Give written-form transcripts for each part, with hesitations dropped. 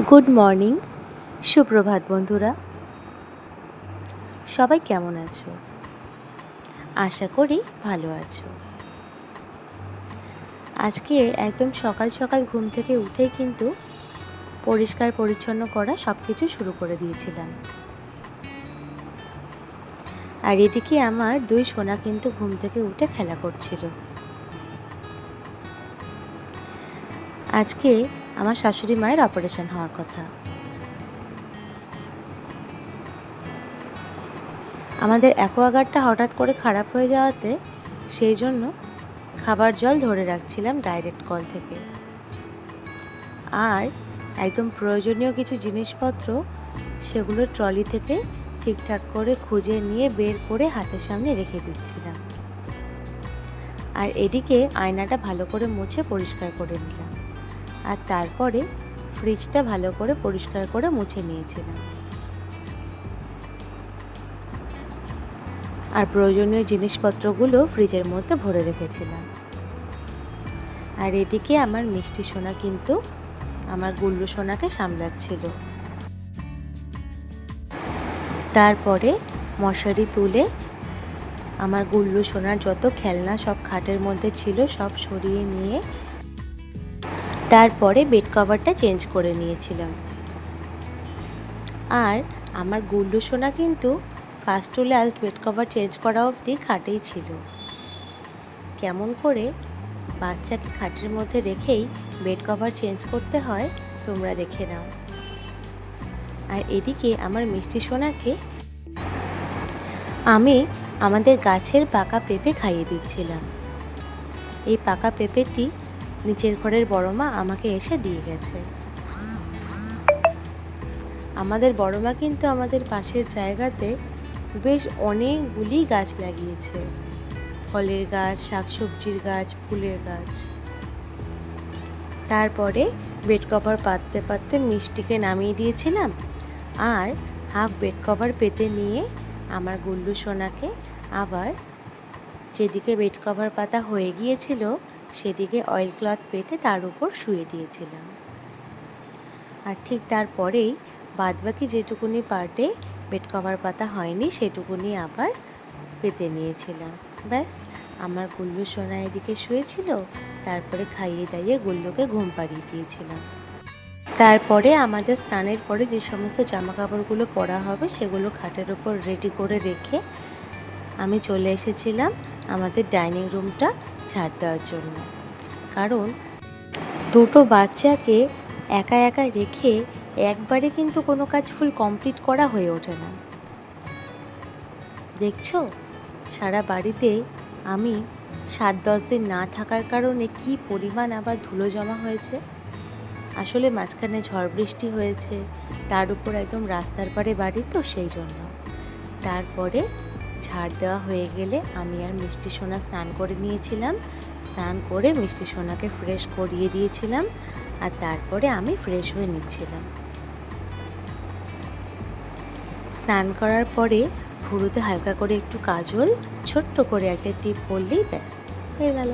Good morning, সুপ্রভাত বন্ধুরা। সবাই কেমন আছো? আশা করি ভালো আছো। আজকে একদম সকাল সকাল ঘুম থেকে উঠেই কিন্তু পরিষ্কার পরিচ্ছন্ন করা সব কিছু শুরু করে দিয়েছিলাম। আর এদিকে আমার দুই সোনা কিন্তু ঘুম থেকে উঠে খেলা করছিল। আজকে আমার শাশুড়ি মায়ের অপারেশন হওয়ার কথা। আমাদের অ্যাকোয়াগার্ডটা হঠাৎ করে খারাপ হয়ে যাওয়াতে সেই জন্য খাবার জল ধরে রাখছিলাম ডাইরেক্ট কল থেকে। আর একদম প্রয়োজনীয় কিছু জিনিসপত্র সেগুলো ট্রলি থেকে ঠিকঠাক করে খুঁজে নিয়ে বের করে হাতের সামনে রেখে দিচ্ছিলাম। আর এদিকে আয়নাটা ভালো করে মুছে পরিষ্কার করে নিলাম। আর তারপরে ফ্রিজটা ভালো করে পরিষ্কার করে মুছে নিয়েছিলাম। আর প্রয়োজনীয় জিনিসপত্রগুলো ফ্রিজের মধ্যে ভরে রেখেছিলাম। আর এদিকে আমার মিষ্টি সোনা কিন্তু আমার গুল্লু সোনাকে সামলাচ্ছিল। তারপরে মশারি তুলে আমার গুল্লু সোনার যত খেলনা সব খাটের মধ্যে ছিল সব সরিয়ে নিয়ে তারপরে বেড কভারটা চেঞ্জ করে নিয়েছিলাম। আর আমার গুল্লু সোনা কিন্তু first to last bed cover change করা অবধি খাটেই ছিল। কেমন করে বাচ্চাকে খাটের মধ্যে রেখেই বেড কভার চেঞ্জ করতে হয় তোমরা দেখে নাও। আর এদিকে আমার মিষ্টি সোনাকে আমি আমাদের গাছের পাকা পেঁপে খাইয়ে দিচ্ছিলাম। এই পাকা পেঁপেটি নিচের ঘরের বড় মা আমাকে এসে দিয়ে গেছে। আমাদের বড় মা কিন্তু আমাদের পাশের জায়গাতে বেশ অনেকগুলি গাছ লাগিয়েছে, ফলের গাছ, শাকসবজির গাছ, ফুলের গাছ। তারপরে বেড কভার পাততে পাততে মিষ্টিকে নামিয়ে দিয়েছিলাম। আর হাফ বেড কভার পেতে নিয়ে আমার গুল্লু সোনাকে আবার যেদিকে বেড কভার পাতা হয়ে গিয়েছিল সেদিকে অয়েল ক্লথ পেতে তার উপর শুয়ে দিয়েছিলাম। আর ঠিক তারপরেই বাদবাকি যেটুকুনি পার্টে বেড কভার পাতা হয়নি সেটুকুনি আবার পেতে নিয়েছিলাম। ব্যাস, আমার গুল্লু সোনা এদিকে শুয়েছিল। তারপরে খাইয়ে দাইয়ে গুল্লুকে ঘুম পাড়িয়ে দিয়েছিলাম। তারপরে আমাদের স্নানের পরে যে সমস্ত জামা কাপড়গুলো পরা হবে সেগুলো খাটের ওপর রেডি করে রেখে আমি চলে এসেছিলাম আমাদের ডাইনিং রুমটা ঝাড় দেওয়ার জন্য। কারণ দুটো বাচ্চাকে একা একা রেখে একবারে কিন্তু কোনো কাজ ফুল কমপ্লিট করা হয়ে ওঠে না। দেখছো সারা বাড়িতে আমি 7-10 দিন না থাকার কারণে কি পরিমাণ আবার ধুলো জমা হয়েছে। আসলে মাঝখানে ঝড় বৃষ্টি হয়েছে, তার উপর একদম রাস্তার পাড়ে বাড়ি, তো সেই জন্য। তারপরে ঝাড় দেওয়া হয়ে গেলে আমি আর মিষ্টি সোনা স্নান করে নিয়েছিলাম। স্নান করে মিষ্টি সোনাকে ফ্রেশ করিয়ে দিয়েছিলাম। আর তারপরে আমি ফ্রেশ হয়ে নিচ্ছিলাম। স্নান করার পরে ভুরুতে হালকা করে একটু কাজল, ছোট্ট করে একটা টিপ পরলেই ব্যাস হয়ে গেল।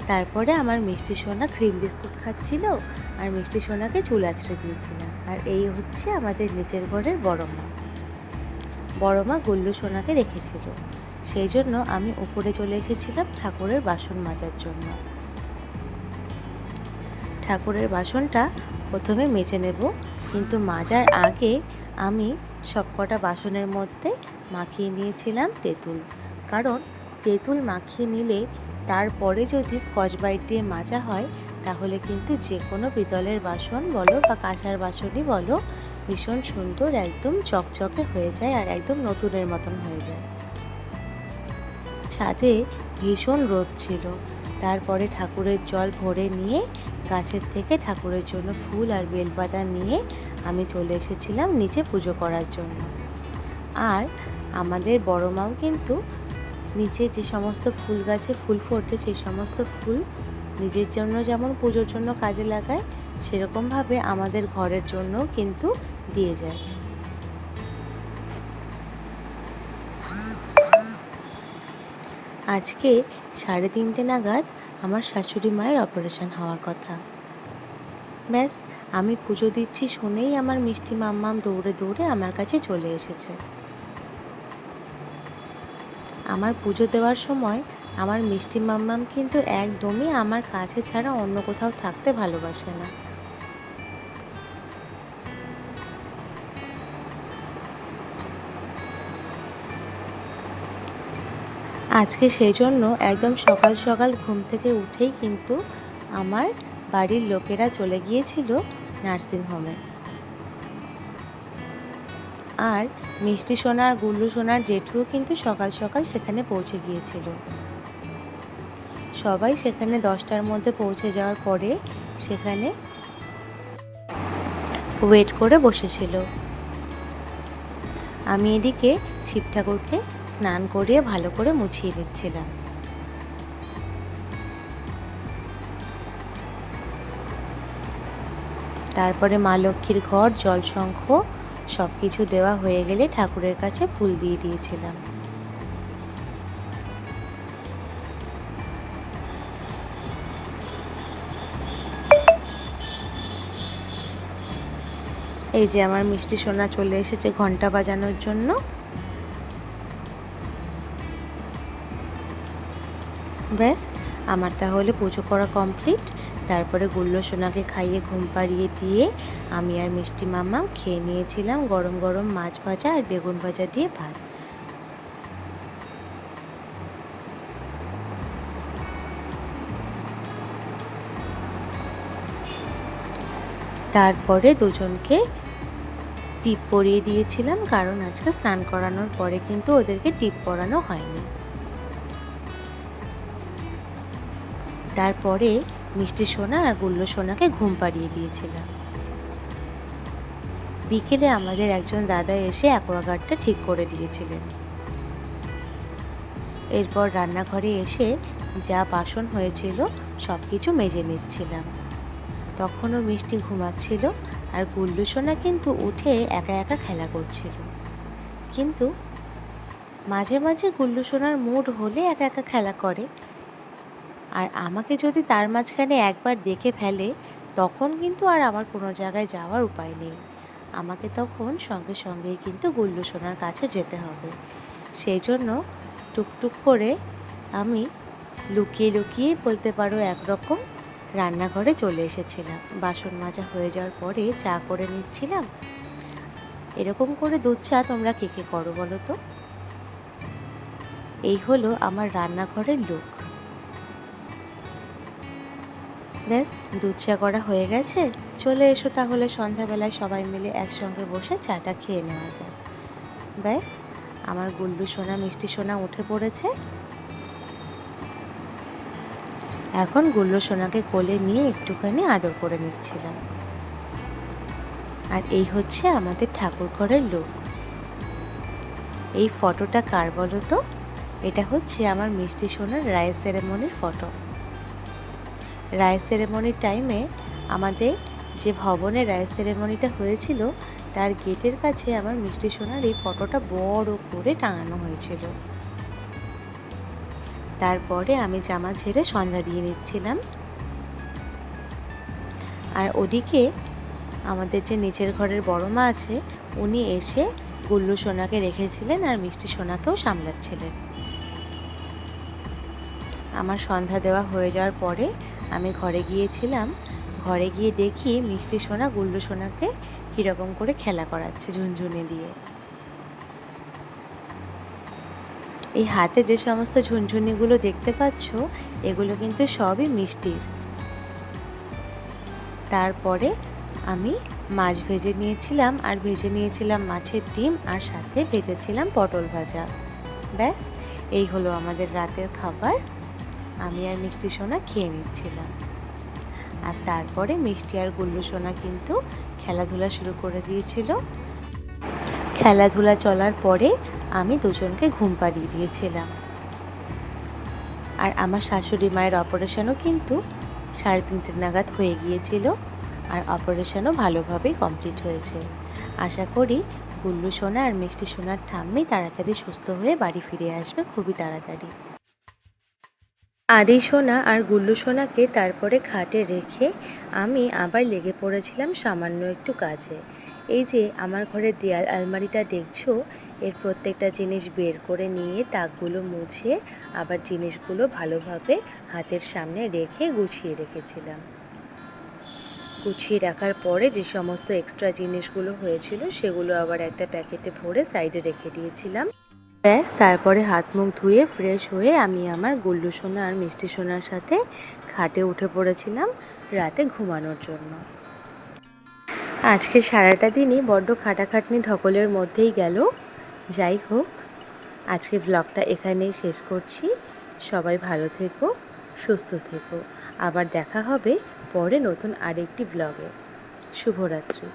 তারপরে আমার মিষ্টি সোনা ক্রিম বিস্কুট খাচ্ছিল আর মিষ্টি সোনাকে চুল আঁচড়ে দিয়েছিলাম। আর এই হচ্ছে আমাদের নিচের ঘরের বড় মা। বড় মা গুল্লু সোনাকে রেখেছিল, সেই জন্য আমি উপরে চলে এসেছিলাম ঠাকুরের বাসন মাজার জন্য। ঠাকুরের বাসনটা প্রথমে মেজে নেব, কিন্তু মাজার আগে আমি সবকটা বাসনের মধ্যে মাখিয়ে নিয়েছিলাম তেঁতুল। কারণ তেঁতুল মাখিয়ে নিলে তারপরে যদি স্কচ ব্রাইট দিয়ে মাজা হয় তাহলে কিন্তু যে কোনো পিতলের বাসন বলো বা কাঁসার বাসনই বলো ভীষণ সুন্দর একদম চকচকে হয়ে যায় আর একদম নতুনের মতন হয়ে যায়। ছাদে ভীষণ রোদ ছিল। তারপরে ঠাকুরের জল ভরে নিয়ে গাছের থেকে ঠাকুরের জন্য ফুল আর বেলপাতা নিয়ে আমি চলে এসেছিলাম নিচে পুজো করার জন্য। আর আমাদের বড় মাও কিন্তু নিচে যে সমস্ত ফুল গাছে ফুল ফোটে সেই সমস্ত ফুল নিজের জন্য যেমন পুজোর জন্য কাজে লাগায়, সেরকমভাবে আমাদের ঘরের জন্য কিন্তু দিয়ে যায়। আজকে 3:30 নাগাদ আমার শাশুড়ি মায়ের অপারেশন হওয়ার কথা। ব্যাস, আমি পুজো দিচ্ছি শুনেই আমার মিষ্টি মাম্মাম দৌড়ে দৌড়ে আমার কাছে চলে এসেছে। আমার পুজো দেওয়ার সময় আমার মিষ্টি মাম্মাম কিন্তু একদমই আমার কাছে ছাড়া অন্য কোথাও থাকতে ভালোবাসে না। আজকে সেই জন্য একদম সকাল সকাল ঘুম থেকে উঠেই কিন্তু আমার বাড়ির লোকেরা চলে গিয়েছিল নার্সিংহোমে। আর মিষ্টি সোনা আর গুল্লু সোনার জেঠুও কিন্তু সকাল সকাল সেখানে পৌঁছে গিয়েছিল। সবাই সেখানে 10টার মধ্যে পৌঁছে যাওয়ার পরে সেখানে ওয়েট করে বসেছিল। আমি এদিকে শিব ঠাকুরকে স্নান করিয়ে ভালো করে মুছিয়ে দিচ্ছিলাম। তারপরে মা লক্ষ্মীর ঘর, জলশঙ্খ সব কিছু দেওয়া হয়ে গেলে ঠাকুরের কাছে ফুল দিয়ে দিয়েছিলাম। এই যে আমার মিষ্টি সোনা চলে এসেছে ঘন্টা বাজানোর জন্য। ব্যাস আমার তাহলে পুজো করা কমপ্লিট। তারপরে গুল্লো সোনাকে খাইয়ে ঘুম পাড়িয়ে দিয়ে আমি আর মিষ্টি মাম্মাম খেয়ে নিয়েছিলাম গরম গরম মাছ ভাজা আর বেগুন ভাজা দিয়ে ভাত। তারপরে দুজনকে টিপ পরিয়ে দিয়েছিলাম, কারণ আজকে স্নান করানোর পরে কিন্তু ওদেরকে টিপ পরানো হয়নি। তারপরে মিষ্টি সোনা আর গুল্লো সোনাকে ঘুম পাড়িয়ে দিয়েছিলাম। বিকেলে আমাদের একজন দাদা এসে অ্যাকোয়াগার্ডটা ঠিক করে দিয়েছিলেন। এরপর রান্নাঘরে এসে যা বাসন হয়েছিল সব কিছু মেজে নিচ্ছিলাম। তখনও মিষ্টি ঘুমাচ্ছিল আর গুল্লু সোনা কিন্তু উঠে একা একা খেলা করছিল। কিন্তু মাঝে মাঝে গুল্লু সোনার মুড হলে একা একা খেলা করে, আর আমাকে যদি তার মাঝখানে একবার দেখে ফেলে তখন কিন্তু আর আমার কোনো জায়গায় যাওয়ার উপায় নেই। আমাকে তখন সঙ্গে সঙ্গেই কিন্তু গুল্লু সোনার কাছে যেতে হবে। সেই জন্য টুকটুক করে আমি লুকিয়ে লুকিয়ে বলতে পারো একরকম রান্নাঘরে চলে এসেছিলাম। বাসন মাজা হয়ে যাওয়ার পরে চা করে নিচ্ছিলাম। এরকম করে দুধ চা তোমরা কে কে করো বলো তো? এই হলো আমার রান্নাঘরের লুক। ব্যাস দুধ চা করা হয়ে গেছে, চলে এসো তাহলে সন্ধ্যাবেলায় সবাই মিলে একসঙ্গে বসে চাটা খেয়ে নেওয়া যায়। ব্যাস আমার গুল্লু সোনা মিষ্টি সোনা উঠে পড়েছে। এখন গুল্লু সোনাকে কোলে নিয়ে একটুখানি আদর করে নিচ্ছিলাম। আর এই হচ্ছে আমাদের ঠাকুর ঘরের লুক। এই ফটোটা কার বলো তো? এটা হচ্ছে আমার মিষ্টি সোনার রায় সেরেমনির ফটো। রায় সেরেমনির টাইমে আমাদের যে ভবনে রায় সেরেমনিটা হয়েছিল তার গেটের কাছে আমার মিষ্টি সোনার এই ফটোটা বড় করে টাঙানো হয়েছিল। তারপরে আমি জামা ছেড়ে সন্ধ্যা দিয়ে নিচ্ছিলাম। আর ওদিকে আমাদের যে নিচের ঘরের বড় মা আছে উনি এসে গুল্লু সোনাকে রেখেছিলেন আর মিষ্টি সোনাকেও সামলাচ্ছিলেন। আমার সন্ধ্যা দেওয়া হয়ে যাওয়ার পরে আমি ঘরে গিয়েছিলাম। ঘরে গিয়ে দেখি মিষ্টি সোনা গুল্লু সোনাকে কীরকম করে খেলা করাচ্ছে ঝুনঝুনি দিয়ে। এই হাতে যে সমস্ত ঝুনঝুনিগুলো দেখতে পাচ্ছ এগুলো কিন্তু সবই মিষ্টির। তারপরে আমি মাছ ভেজে নিয়েছিলাম, আর ভেজে নিয়েছিলাম মাছের ডিম, আর সাথে ভেজেছিলাম পটল ভাজা। ব্যাস এই হলো আমাদের রাতের খাবার। আমি আর মিষ্টি সোনা খেয়ে নিচ্ছিলাম। আর তারপরে মিষ্টি আর গুল্লু সোনা কিন্তু খেলাধুলা শুরু করে দিয়েছিল। খেলাধুলা চলার পরে আমি দুজনকে ঘুম পাড়িয়ে দিয়েছিলাম। আর আমার শাশুড়ি মায়ের অপারেশনও কিন্তু 3:30 নাগাদ হয়ে গিয়েছিল, আর অপারেশনও ভালোভাবেই কমপ্লিট হয়েছে। আশা করি গুল্লু সোনা আর মিষ্টি সোনার ঠাম্মি তাড়াতাড়ি সুস্থ হয়ে বাড়ি ফিরে আসবে খুবই তাড়াতাড়ি। আদি সোনা আর গুল্লু সোনাকে তারপরে খাটে রেখে আমি আবার লেগে পড়েছিলাম সামান্য একটু কাজে। এই যে আমার ঘরের দেয়াল আলমারিটা দেখছো, এর প্রত্যেকটা জিনিস বের করে নিয়ে তাকগুলো মুছে আবার জিনিসগুলো ভালোভাবে হাতের সামনে রেখে গুছিয়ে রেখেছিলাম। গুছিয়ে রাখার পরে যে সমস্ত এক্সট্রা জিনিসগুলো হয়েছিল সেগুলো আবার একটা প্যাকেটে ভরে সাইডে রেখে দিয়েছিলাম। ব্যাস, তারপরে হাত মুখ ধুয়ে ফ্রেশ হয়ে আমি আমার গুল্লু সোনা আর মিষ্টি সোনার সাথে খাটে উঠে পড়েছিলাম রাতে ঘুমানোর জন্য। আজকে সারাটা দিনই বড্ড খাটাখাটনি ধকলের মধ্যেই গেল। যাই হোক, আজকে ব্লগটা এখানেই শেষ করছি। সবাই ভালো থেকো, সুস্থ থেকো। আবার দেখা হবে পরে নতুন আরেকটি ব্লগে। শুভরাত্রি।